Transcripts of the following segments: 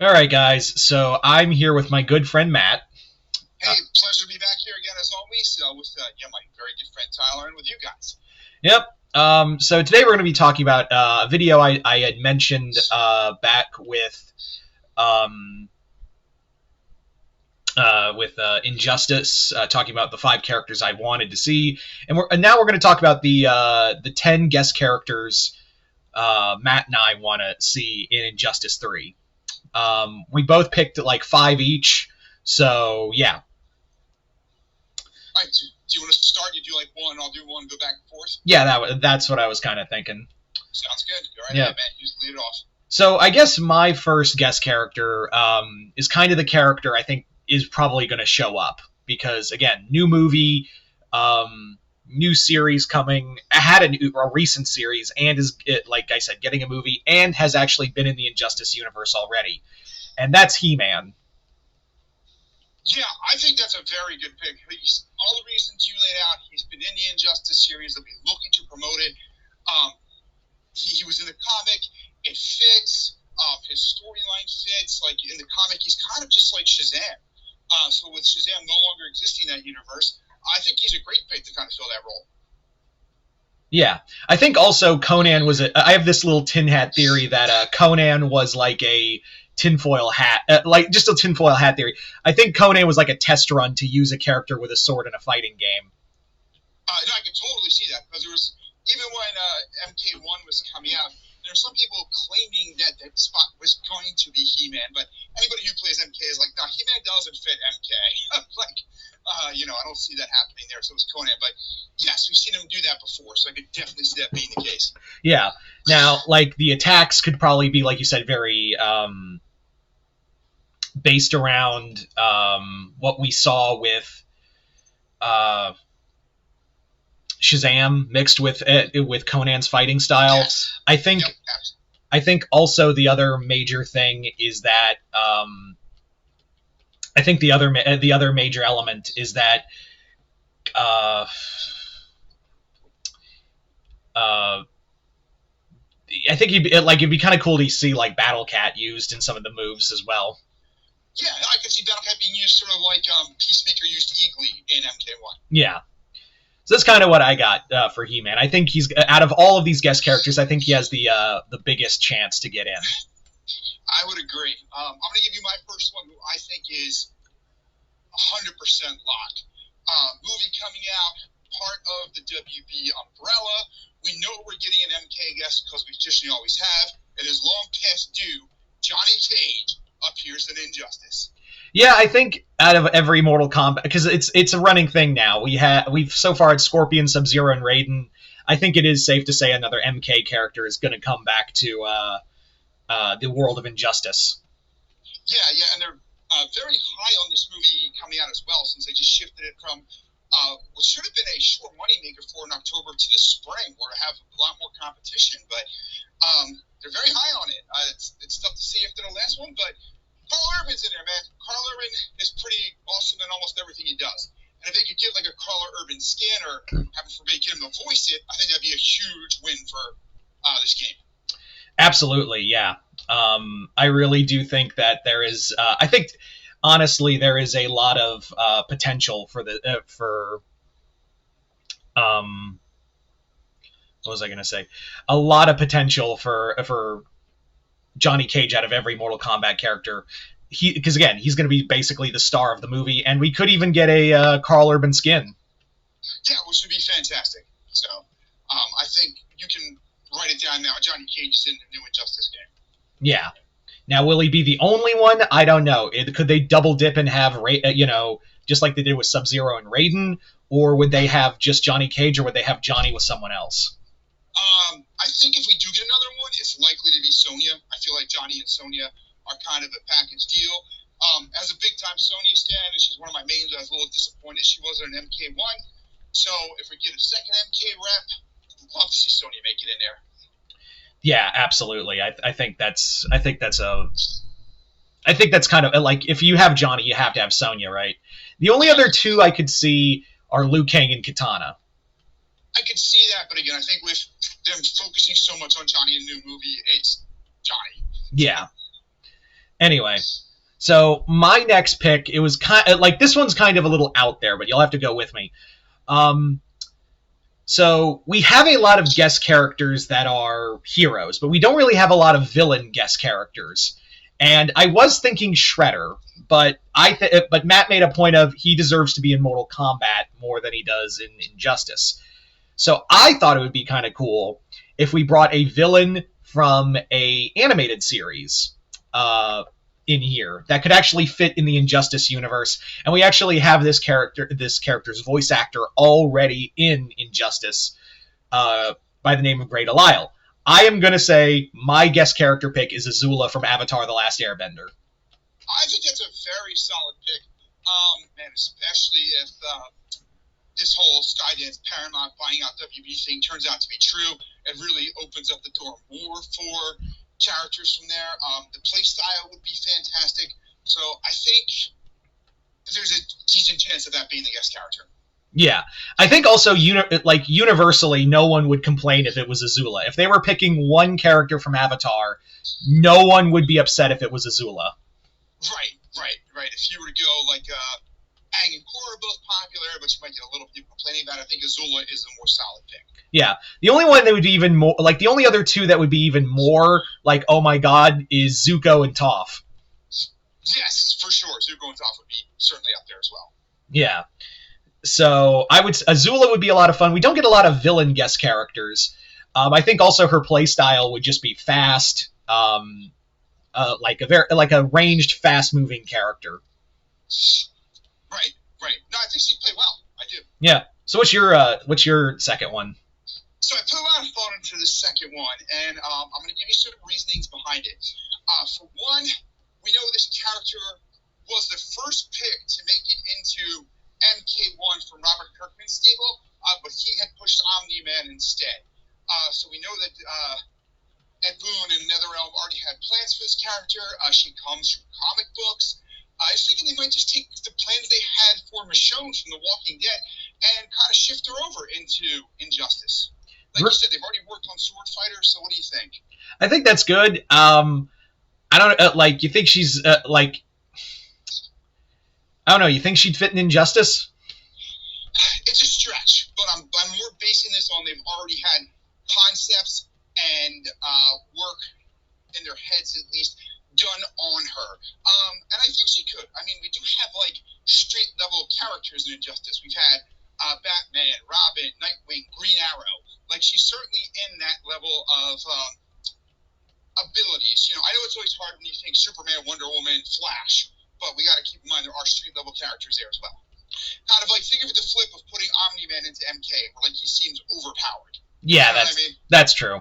All right, guys. So I'm here with my good friend Matt. Hey, pleasure to be back here again as always. With my very good friend Tyler and with you guys. Yep. So today we're going to be talking about a video I had mentioned back um, with Injustice, talking about the 5 characters I wanted to see, and now we're going to talk about the 10 guest characters Matt and I want to see in Injustice 3. We both picked like 5 each, so yeah. All right, so do you want to start? You do like one, I'll do one, go back and forth? Yeah, that's what I was kind of thinking. Sounds good. All right, yeah. Matt, you just lead it off. So I guess my first guest character is kind of the character I think is probably going to show up because, again, new movie, new series coming. I had a recent series and is, like I said, getting a movie and has actually been in the Injustice universe already. And that's He-Man. Yeah, I think that's a very good pick. All the reasons you laid out, he's been in the Injustice series. They'll be looking to promote it. He was in the comic. It fits. His storyline fits. Like in the comic, he's kind of just like Shazam. So with Shazam no longer existing in that universe, I think he's a great pick to kind of fill that role. Yeah, I think also Conan was. I have this little tin hat theory that Conan was like a tinfoil hat, like just a tinfoil hat theory. I think Conan was like a test run to use a character with a sword in a fighting game. No, I could totally see that because there was even when MK1 was coming out, there were some people claiming that that spot was going to be He-Man, but anybody who plays MK is like, no, He-Man doesn't fit MK. I don't see that happening there. So it was Conan, but yes, we've seen him do that before, so I could definitely see that being the case. Yeah. Now, like the attacks could probably be, like you said, very based around what we saw with Shazam mixed with Conan's fighting style. Yes. I think also the other major thing is that I think the other major element is that I think it'd be kind of cool to see like Battle Cat used in some of the moves as well. Yeah, I could see Battle Cat being used sort of like Peacemaker used Eagly in MK1. Yeah. So that's kind of what I got for He-Man. I think he's, out of all of these guest characters, I think he has the biggest chance to get in. I would agree. I'm going to give you my first one, who I think is 100% locked. Movie coming out, part of the WB umbrella. We know we're getting an MK guest because we traditionally always have. It is long past due. Johnny Cage appears in Injustice. Yeah, I think out of every Mortal Kombat, because it's a running thing now. We've so far had Scorpion, Sub-Zero, and Raiden. I think it is safe to say another MK character is going to come back to the world of Injustice. Yeah, and they're very high on this movie coming out as well, since they just shifted it from what should have been a short moneymaker for in October to the spring, where to have a lot more competition. But they're very high on it. It's tough to see if they're the last one, but Carl Urban's in there, man. Carl Urban is pretty awesome in almost everything he does. And if they could get like a Carl Urban skin or, heaven forbid, get him to voice it, I think that'd be a huge win for this game. Absolutely, yeah. I really do think that there is. I think, honestly, there is a lot of potential for what was I going to say? A lot of potential for Johnny Cage out of every Mortal Kombat character. Because again, he's going to be basically the star of the movie, and we could even get a Carl Urban skin. Yeah, which would be fantastic. So I think you can write it down now. Johnny Cage is in the new Injustice game. Yeah. Now, will he be the only one? I don't know. Could they double dip and have, just like they did with Sub-Zero and Raiden? Or would they have just Johnny Cage, or would they have Johnny with someone else? I think if we do get another one, it's likely to be Sonya. I feel like Johnny and Sonya are kind of a package deal. As a big-time Sonya stan, and she's one of my mains, I was a little disappointed she wasn't an MK1. So if we get a second MK rep, I'd love to see Sonya make it in there. Yeah, absolutely. I think that's kind of like, if you have Johnny, you have to have Sonya, right? The only other two I could see are Liu Kang and Kitana. I could see that, but again, I think with them focusing so much on Johnny in the new movie, it's Johnny. Yeah. Anyway, so my next pick, it was kind of like this one's kind of a little out there, but you'll have to go with me. Um, so we have a lot of guest characters that are heroes, but we don't really have a lot of villain guest characters. And I was thinking Shredder, but but Matt made a point of he deserves to be in Mortal Kombat more than he does in Injustice. So I thought it would be kind of cool if we brought a villain from a animated series in here that could actually fit in the Injustice universe, and we actually have this character's voice actor already in Injustice by the name of Great Alile. I am gonna say my guest character pick is Azula from Avatar: The Last Airbender. I think that's a very solid pick. Man, especially if this whole Skydance Paramount buying out WB thing turns out to be true, it really opens up the door more for characters from there. The play style would be fantastic. So I think there's a decent chance of that being the guest character. Yeah, I think also universally, no one would complain if it was Azula. If they were picking one character from Avatar, no one would be upset if it was Azula. Right. If you were to go like Aang and Korra are both popular, but you might get a little people complaining about it. I think Azula is a more solid pick. Yeah, the only one that would be even more like the only other two that would be even more like oh my god is Zuko and Toph. Yes, for sure. Zuko and Toph would be certainly up there as well. Yeah. So Azula would be a lot of fun. We don't get a lot of villain guest characters. I think also her play style would just be fast, like a ranged, fast moving character. Right. No, I think she'd play well. I do. Yeah. So what's your second one? So I put a lot of thought into the second one, and I'm going to give you some reasonings behind it. For one, we know this character was the first pick to make it into MK1 from Robert Kirkman's stable, but he had pushed Omni-Man instead. So we know that Ed Boon and NetherRealm already had plans for this character. She comes from comic books. I was thinking they might just take the plans they had for Michonne from The Walking Dead and kind of shift her over into Injustice. Like you said, they've already worked on Sword Fighter, so what do you think? I think that's good. I don't like. You think she's like? I don't know. You think she'd fit in Injustice? It's a stretch, but I'm more basing this on they've already had concepts and work in their heads at least done on her. And I think she could. I mean, we do have like street level characters in Injustice. We've had Batman, Robin, Nightwing, Green Arrow. Like she's certainly in that level of abilities. You know, I know it's always hard when you think Superman, Wonder Woman, Flash, but we got to keep in mind there are street level characters there as well. Kind of like think of it the flip of putting Omni-Man into MK, where like he seems overpowered. Yeah, you know that's true.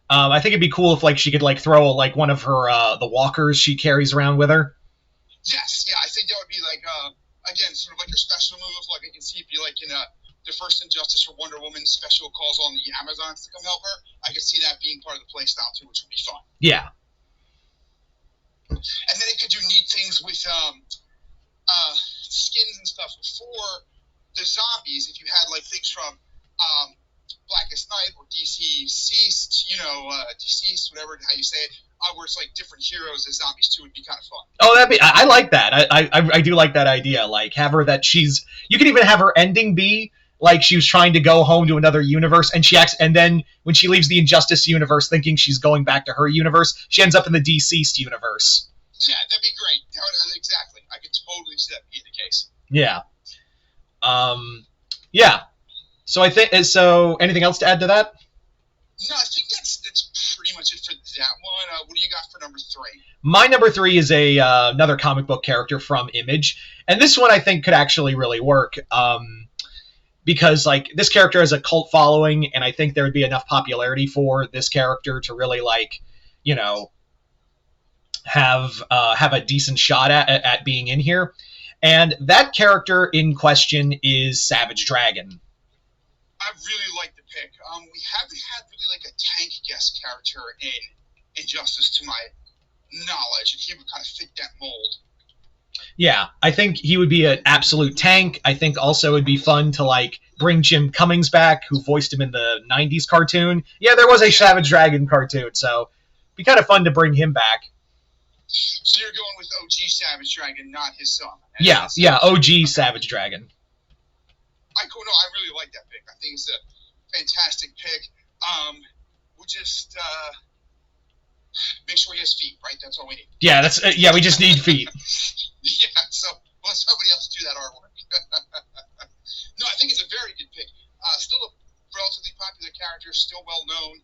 I think it'd be cool if like she could like throw like one of her the walkers she carries around with her. Yes, yeah, I think that would be like again sort of like her special move. Like I can see it be like in the first Injustice for Wonder Woman special calls on the Amazons to come help her. I could see that being part of the play style too, which would be fun. Yeah. And then it could do neat things with skins and stuff for the zombies. If you had like things from Blackest Night or Deceased, Deceased, whatever how you say it, where it's like different heroes as zombies too would be kind of fun. Oh, I like that. I do like that idea. Like have her that she's. You could even have her ending be like she was trying to go home to another universe, and she acts, and then when she leaves the Injustice universe, thinking she's going back to her universe, she ends up in the Deceased universe. Yeah, that'd be great. Exactly. I could totally see that being the case. Yeah. Yeah. So I think so. Anything else to add to that? No, I think that's pretty much it for that one. What do you got for number 3? My number 3 is another comic book character from Image, and this one I think could actually really work. Because like this character has a cult following, and I think there would be enough popularity for this character to really like, have a decent shot at being in here. And that character in question is Savage Dragon. I really like the pick. We haven't had really like a tank guest character in Injustice to my knowledge, and he would kind of fit that mold. Yeah, I think he would be an absolute tank. I think also it'd be fun to like bring Jim Cummings back, who voiced him in the 90s cartoon. Yeah, there was a Savage Dragon cartoon, so it'd be kind of fun to bring him back. So you're going with OG Savage Dragon, not his son. Yeah, OG Savage Dragon. I really like that pick. I think it's a fantastic pick. We'll just make sure he has feet, right? That's all we need. Yeah, we just need feet. Yeah, so let somebody else do that artwork. No, I think it's a very good pick. Still a relatively popular character, still well known.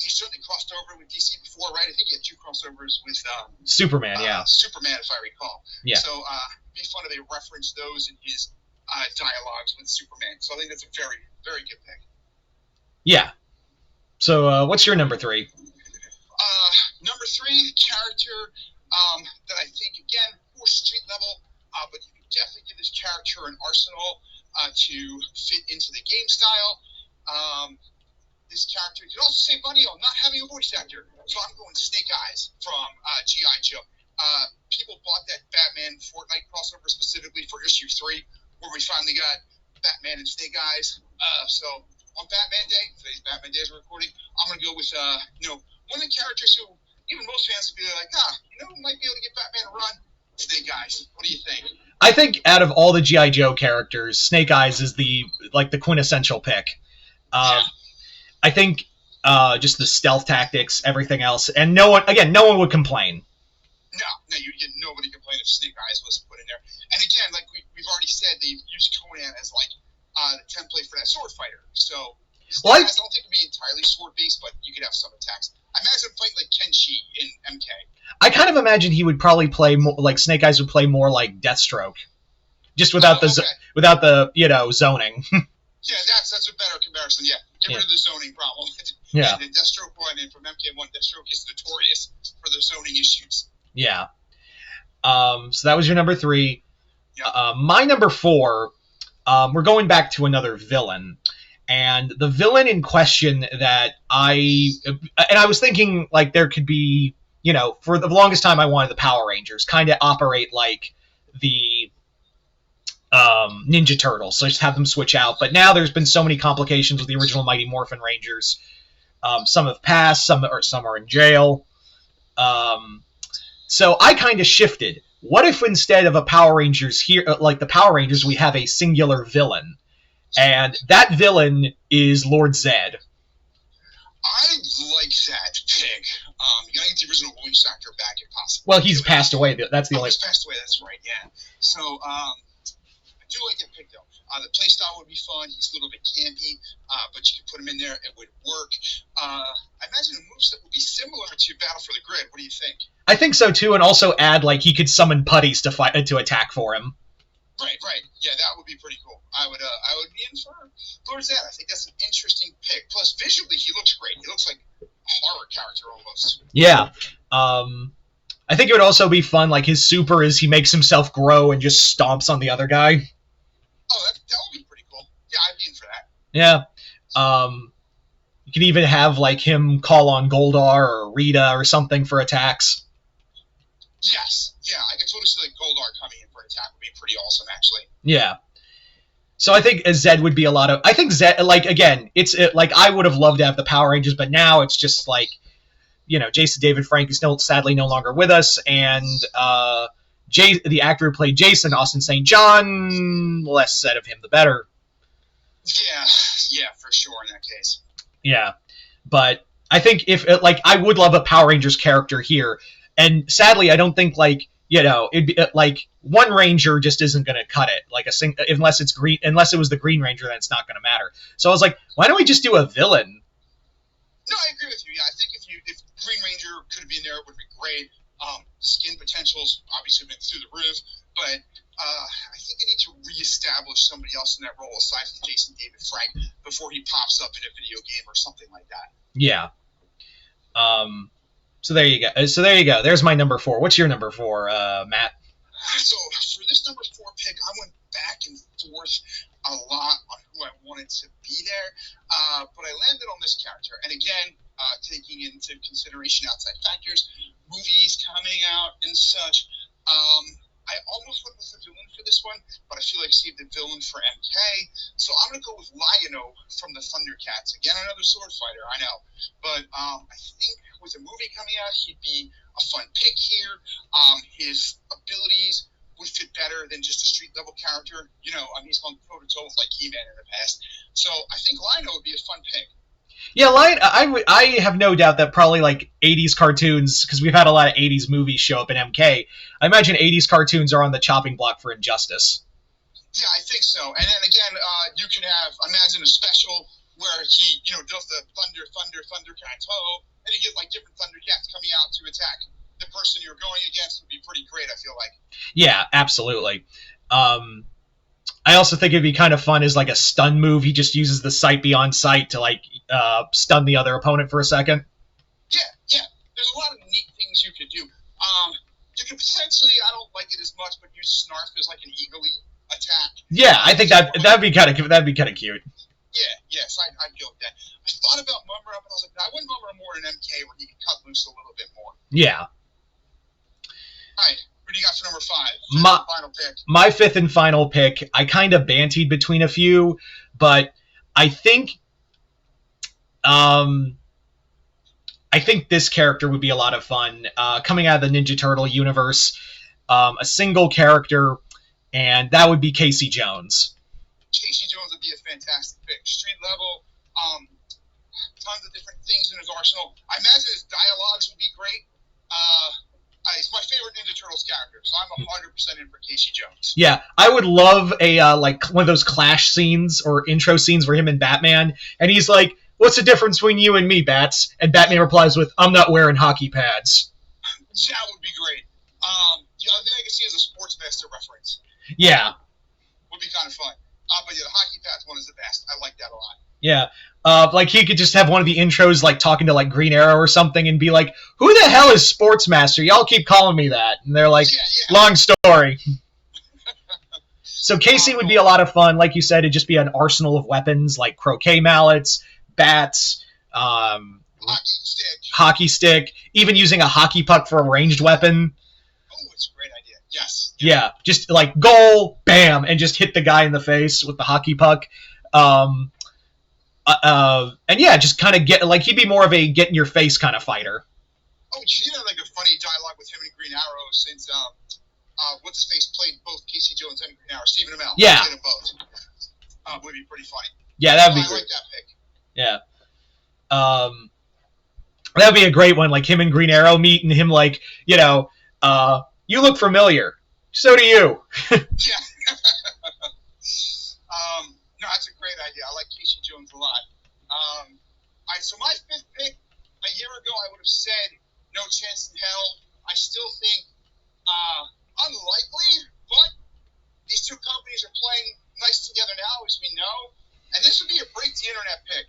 He certainly crossed over with DC before, right? I think he had 2 crossovers with Superman, yeah. Superman, if I recall. Yeah. So it'd be fun if they referenced those in his dialogues with Superman. So I think that's a very, very good pick. Yeah. So what's your number 3? Number 3 character that I think, again, more street level, but you can definitely give this character an arsenal to fit into the game style. This character, you can also say Bunny on not having a voice actor. So I'm going Snake Eyes from G.I. Joe. People bought that Batman Fortnite crossover specifically for issue 3, where we finally got Batman and Snake Eyes. So on Batman Day, today's Batman Day as we're recording, I'm going to go with, one of the characters who even most fans would be like, might be able to get Batman a run. Snake Eyes. What do you think? I think out of all the G.I. Joe characters, Snake Eyes is the quintessential pick. Yeah. I think just the stealth tactics, everything else, and no one would complain. No, nobody complained if Snake Eyes was put in there. And again, like we've already said, they've used Conan as like the template for that sword fighter. So Snake Eyes, I don't think it'd be entirely sword based, but you could have some attacks. I imagine him fighting like Kenshi in MK. I kind of imagine he would probably play more like Snake Eyes would play more like Deathstroke, just without the zoning. Yeah, that's a better comparison. Yeah, get rid of the zoning problem. Yeah. And Deathstroke one, and from MK1, Deathstroke is notorious for the zoning issues. Yeah. So that was your number 3. Yep. My number 4, we're going back to another villain. And the villain in question that I was thinking, like, there could be, for the longest time I wanted the Power Rangers kind of operate like the Ninja Turtles, so just have them switch out. But now there's been so many complications with the original Mighty Morphin Rangers. Some have passed, some are in jail. So I kind of shifted. What if instead of a Power Rangers here, like the Power Rangers, we have a singular villain? And that villain is Lord Zed. I like that pick. You gotta get the original voice actor back if possible. Well, he's passed away. That's the only. He's passed away. That's right. Yeah. So I do like that pick though. The playstyle would be fun. He's a little bit campy, but you could put him in there. It would work. I imagine the moveset would be similar to Battle for the Grid. What do you think? I think so too, and also add like he could summon putties to attack for him. Right. Yeah, that would be pretty cool. I would be in for Lord Zed. I think that's an interesting pick. Plus, visually, he looks great. He looks like a horror character almost. Yeah. I think it would also be fun. Like his super is he makes himself grow and just stomps on the other guy. Oh, that would be pretty cool. Yeah, I'd be in for that. Yeah. You can even have like him call on Goldar or Rita or something for attacks. Yes. Yeah, I could totally see like Goldar coming in for an attack. Would be pretty awesome, actually. Yeah. So I think Zed would be a lot of. I think Zed, like again, like I would have loved to have the Power Rangers, but now it's just like, Jason David Frank is sadly no longer with us, and the actor who played Jason, Austin St. John, less said of him the better. Yeah, for sure in that case. Yeah, but I think if I would love a Power Rangers character here, and sadly I don't think it'd be like one Ranger just isn't going to cut it. Like unless it's green, unless it was the Green Ranger, then it's not going to matter. So I was like, why don't we just do a villain? No, I agree with you. Yeah, I think if Green Ranger could have been there, it would be great. The skin potential's obviously been through the roof, but I think they need to reestablish somebody else in that role aside from Jason David Frank before he pops up in a video game or something like that. Yeah. So there you go. There's my number 4. What's your number 4, Matt? So for this number 4 pick, I went back and forth a lot on who I wanted to be there, but I landed on this character. And again, taking into consideration outside factors, movies coming out and such, I almost went with the villain for this one, but I feel like I saved the villain for MK. So I'm going to go with Lion-O from the Thundercats. Again, another sword fighter, I know. But I think with the movie coming out, he'd be a fun pick here. His abilities would fit better than just a street level character. He's gone toe to toe with like He-Man in the past. So I think Lion-O would be a fun pick. Yeah, I have no doubt that probably like 80s cartoons, because we've had a lot of 80s movies show up in MK. I imagine 80s cartoons are on the chopping block for Injustice. Yeah, I think so. And then again, you can imagine a special where he, does the thunder kind of toe, and you get like different Thundercats coming out to attack the person you're going against. Would be pretty great, I feel like. Yeah, absolutely. I also think it'd be kind of fun as like a stun move. He just uses the sight beyond sight to like stun the other opponent for a second. Yeah. There's a lot of neat things you could do. You could potentially, I don't like it as much, but use Snarf as like an eagle attack. Yeah, I think that'd be kind of cute. Yeah, yes, I'd go with that. I thought about Mumra, but I was like, I wouldn't Mumra more in MK where he could cut loose a little bit more. Yeah. All right, what do you got for number 5? Final pick. My fifth and final pick, I kind of bantied between a few, but I think this character would be a lot of fun. Coming out of the Ninja Turtle universe, a single character, and that would be Casey Jones. Casey Jones would be a fantastic pick. Street level, tons of different things in his arsenal. I imagine his dialogues would be great. He's my favorite Ninja Turtles character, so I'm 100% in for Casey Jones. Yeah, I would love a like one of those clash scenes or intro scenes for him and Batman, and he's like, "What's the difference between you and me, Bats?" And Batman replies with, "I'm not wearing hockey pads." That would be great. The other thing I can see is a Sportsmaster reference. Yeah. Would be kind of fun. But yeah, the hockey pads one is the best. I like that a lot. Yeah. Like he could just have one of the intros like talking to like Green Arrow or something and be like, "Who the hell is Sportsmaster? Y'all keep calling me that." And they're like, yeah. "Long story." So Casey would be a lot of fun. Like you said, it'd just be an arsenal of weapons like croquet mallets, bats, hockey stick, even using a hockey puck for a ranged weapon. Oh, it's a great idea. Yes. Yeah, just like goal, bam, and just hit the guy in the face with the hockey puck. And yeah, just kind of get like he'd be more of a get in your face kind of fighter. Oh, you know, like a funny dialogue with him and Green Arrow since what's his face played both Casey Jones and Green Arrow, Stephen Amell. Yeah, played them both. Would be pretty funny. Yeah, that'd be great. I like that pick. Yeah. That'd be a great one, like him and Green Arrow meet and him like, you look familiar. So do you. Yeah. No, that's a great idea. I like Casey Jones a lot. All right, so my fifth pick, a year ago I would have said No Chance in Hell. I still think unlikely, but these two companies are playing nice together now, as we know. And this would be a break the internet pick.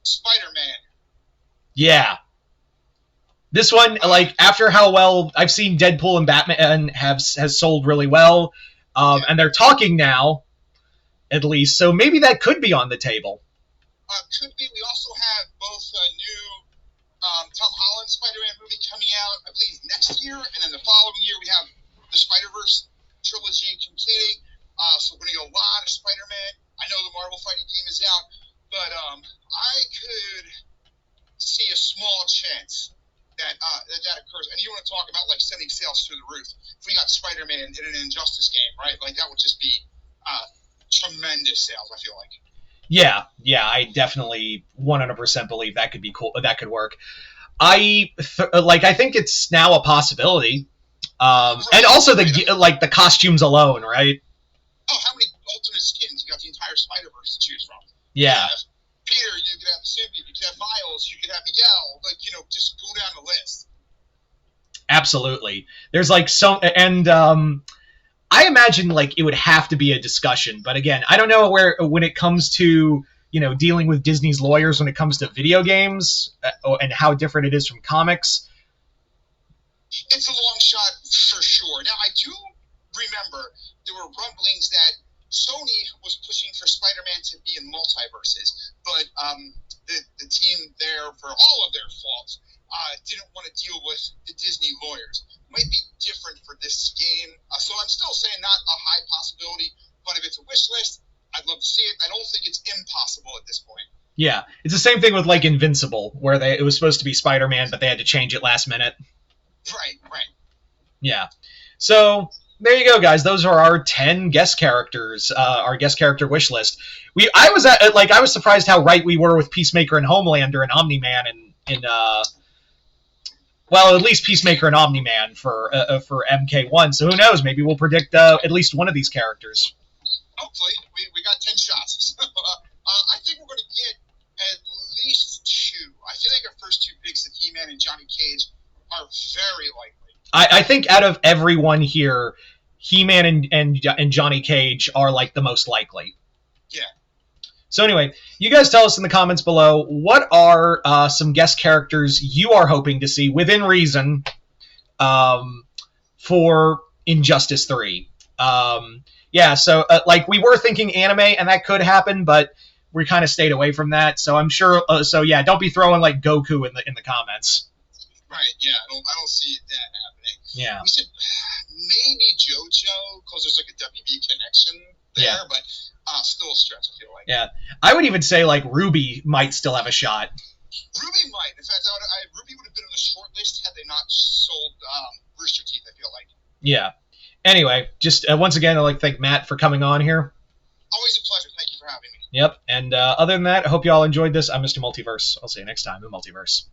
Spider-Man. Yeah. This one, like, after how well I've seen Deadpool and Batman has sold really well, and they're talking now, at least, so maybe that could be on the table. Could be. We also have both a new Tom Holland Spider-Man movie coming out, I believe, next year, and then the following year we have the Spider-Verse trilogy completing. So we're going to get a lot of Spider-Man. I know the Marvel fighting game is out, but I could see a small chance that occurs. And you want to talk about like sending sales through the roof? If we got Spider-Man in an Injustice game, right? Like that would just be tremendous sales, I feel like. Yeah, I definitely 100% believe that could be cool. That could work. I think it's now a possibility. Right. And also the costumes alone, right? Oh, how many alternate skins? You got the entire Spider-Verse to choose from. Yeah. You could have Peter, you could have Sylvie, you could have Miles, you could have Miguel. Like, just go down the list. Absolutely. There's like and I imagine like it would have to be a discussion, but again, I don't know when it comes to dealing with Disney's lawyers when it comes to video games and how different it is from comics. It's a long shot for sure. Now I do remember there were rumblings that Sony was pushing for Spider-Man to be in multiverses, but the team there, for all of their faults, didn't want to deal with the Disney lawyers. Might be different for this game. So I'm still saying not a high possibility, but if it's a wish list, I'd love to see it. I don't think it's impossible at this point. Yeah, it's the same thing with like Invincible, where it was supposed to be Spider-Man, but they had to change it last minute. Right. Yeah. So there you go, guys. Those are our 10 guest characters, our guest character wish list. I was surprised how right we were with Peacemaker and Homelander and Omni-Man well, at least Peacemaker and Omni-Man for MK1. So who knows? Maybe we'll predict at least one of these characters. Hopefully, we got 10 shots. So, I think we're going to get at least 2. I feel like our first 2 picks of He-Man and Johnny Cage are very likely. I think out of everyone here, He-Man and Johnny Cage are like the most likely. Yeah. So anyway, you guys tell us in the comments below, what are some guest characters you are hoping to see within reason for Injustice 3? Yeah, so like we were thinking anime, and that could happen, but we kind of stayed away from that. So I'm sure. So yeah, don't be throwing like Goku in the comments. Right. Yeah, I don't see that happening. Yeah. We said maybe JoJo because there's like a WB connection there, Yeah. But still a stretch. I feel like. Yeah, I would even say like Ruby might still have a shot. Ruby might. In fact, Ruby would have been on the short list had they not sold Rooster Teeth. I feel like. Yeah. Anyway, just once again, I'd like to thank Matt for coming on here. Always a pleasure. Thank you for having me. Yep. And other than that, I hope you all enjoyed this. I'm Mr. Multiverse. I'll see you next time in Multiverse.